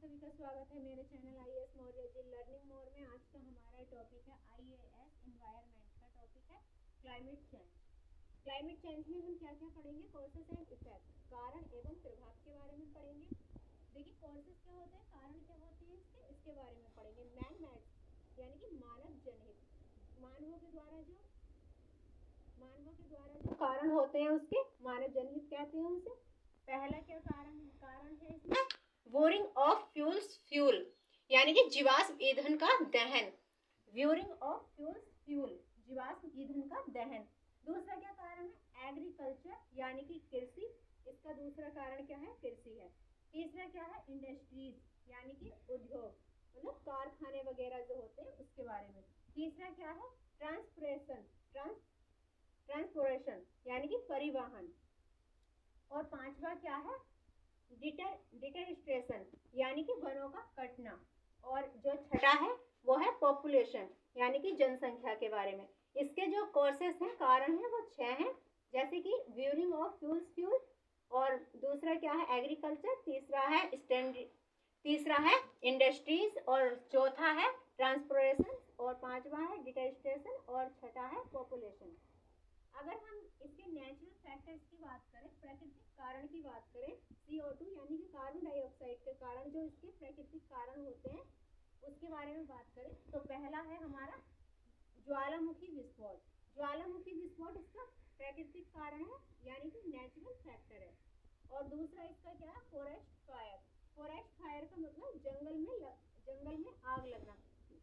सभी का स्वागत है मेरे channel IAS Maurya ji learning mode में। आज का हमारा टॉपिक है आईएएस एनवायरनमेंट का टॉपिक है क्लाइमेट चेंज। क्लाइमेट चेंज में हम क्या क्या पढ़ेंगे? कॉजेस एंड इफेक्ट, कारण एवं प्रभाव के बारे में पढ़ेंगे। देखिए कॉजेस क्या होते हैं, कारण क्या होते हैं इसके बारे में पढ़ेंगे। मैन मेड यानी कि मानव जनहित, मानवों के द्वारा जो कारण होते हैं उसके मानव जनहित कहते हैं उसे। पहला क्या कारण है इसमें? बोरिंग ऑफ फ्यूल यानी कि जीवाश्म ईंधन का दहन। व्यूरिंग ऑफ फ्यूल जीवाश्म ईंधन का दहन। दूसरा क्या कारण है? एग्रीकल्चर यानी कि कृषि, इसका दूसरा कारण क्या है? कृषि है। तीसरा क्या है? इंडस्ट्रीज यानी कि उद्योग, मतलब कारखाने वगैरह जो होते हैं उसके बारे में। तीसरा क्या है? ट्रांसपोर्टेशन यानी कि परिवहन। और पांचवा क्या है? डिटरेस्टेशन यानी कि वनों का कटना। और जो छठा है वो है पॉपुलेशन यानी कि जनसंख्या के बारे में। इसके जो कॉजेस हैं, कारण हैं, वो 6 हैं, जैसे कि व्यूरिंग ऑफ फ्यूल, और दूसरा क्या है? एग्रीकल्चर, तीसरा है इंडस्ट्रीज, और चौथा है ट्रांसपोर्टेशन, और पांचवा है डिटरेस्टेशन, और छठा है पॉपुलेशन। अगर हम इसके नेचुरल फैक्टर्स की बात करें, प्राकृतिक कारण की बात करें, CO2 यानी कि कार्बन डाइऑक्साइड के कारण जो इसके प्राकृतिक कारण होते हैं उसके बारे में बात करें तो पहला है हमारा ज्वालामुखी विस्फोट। ज्वालामुखी विस्फोट इसका प्राकृतिक कारण है यानी कि नेचुरल फैक्टर है। और दूसरा इसका क्या है? Forest fire. फॉरेस्ट फायर का मतलब जंगल में आग लगना।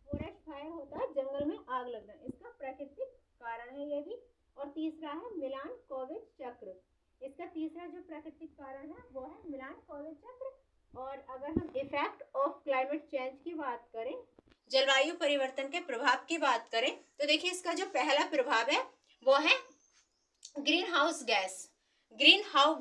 फॉरेस्ट फायर होता है जंगल में आग लगना, इसका प्राकृतिक कारण है ये भी। और तीसरा है मिलानकोविक चक्र। इसका तीसरा जो प्राकृतिक कारण है वो है मिलानकोविक चक्र। और अगर हम इफेक्ट ऑफ क्लाइमेट चेंज की बात करें, जलवायु परिवर्तन के प्रभाव की बात करें, तो देखिए इसका जो पहला प्रभाव है वो है ग्रीन हाउस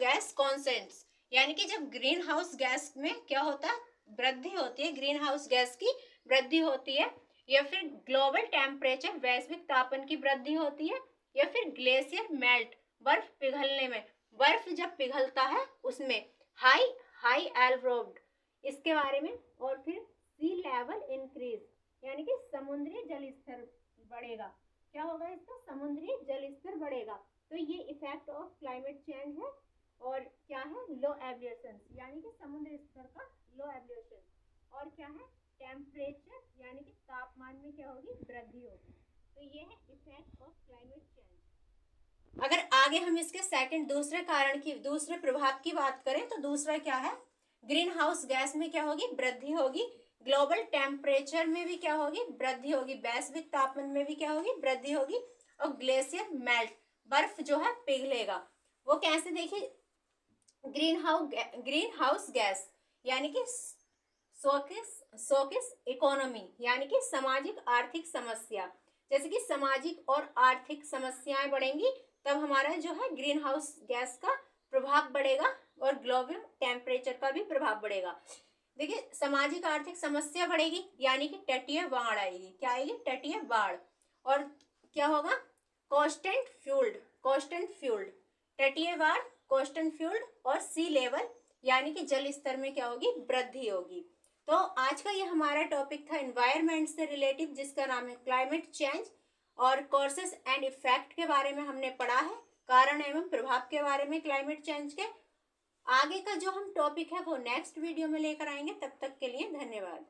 गैस कॉन्सेंट्स, यानी कि जब ग्रीन हाउस गैस में क्या होता है? वृद्धि होती है, ग्रीन हाउस गैस की वृद्धि होती है, या फिर ग्लोबल टेम्परेचर वैश्विक तापमान की वृद्धि होती है, या फिर ग्लेशियर मेल्ट बर्फ पिघलने में, बर्फ जब पिघलता है उसमें हाई एल्वेरोड, इसके बारे में। और फिर सी लेवल इंक्रीज यानी कि समुद्री जल स्तर बढ़ेगा। क्या होगा इसका? समुद्री जल स्तर बढ़ेगा। तो ये इफेक्ट ऑफ क्लाइमेट चेंज है। और क्या है? लो एलिवेशन यानी कि समुद्र स्तर का लो एलिवेशन। और क्या है? टेम्परेचर यानी कि तापमान में क्या होगी? वृद्धि होगी। तो ये है इफेक्ट ऑफ क्लाइमेट चेंज। अगर आगे हम इसके दूसरे प्रभाव की बात करें तो दूसरा क्या है? ग्रीन हाउस गैस में क्या होगी? वृद्धि होगी। ग्लोबल टेम्परेचर में भी क्या होगी? वृद्धि होगी। वैश्विक तापमान में भी क्या होगी? वृद्धि होगी। और ग्लेशियर मेल्ट, बर्फ जो है पिघलेगा। वो कैसे? देखिए ग्रीन हाउस गैस यानी कि सोकिस इकोनॉमी यानी कि सामाजिक आर्थिक समस्या, जैसे कि सामाजिक और आर्थिक समस्याएं बढ़ेंगी तब हमारा जो है ग्रीन हाउस गैस का प्रभाव बढ़ेगा और ग्लोबल टेम्परेचर का भी प्रभाव बढ़ेगा। देखिए सामाजिक आर्थिक समस्या बढ़ेगी यानी कि तटीय बाढ़ आएगी। क्या आएगी? तटीय बाढ़। और क्या होगा? कोस्टल फ्यूल्ड, तटीय बाढ़, कोस्टल फ्यूल्ड, और सी लेवल यानी कि जल स्तर में क्या होगी? वृद्धि होगी। तो आज का ये हमारा टॉपिक था एनवायरनमेंट से रिलेटेड, जिसका नाम है क्लाइमेट चेंज। और कॉजेस एंड इफेक्ट के बारे में हमने पढ़ा है, कारण एवं प्रभाव के बारे में क्लाइमेट चेंज के। आगे का जो हम टॉपिक है वो नेक्स्ट वीडियो में लेकर आएंगे। तब तक के लिए धन्यवाद।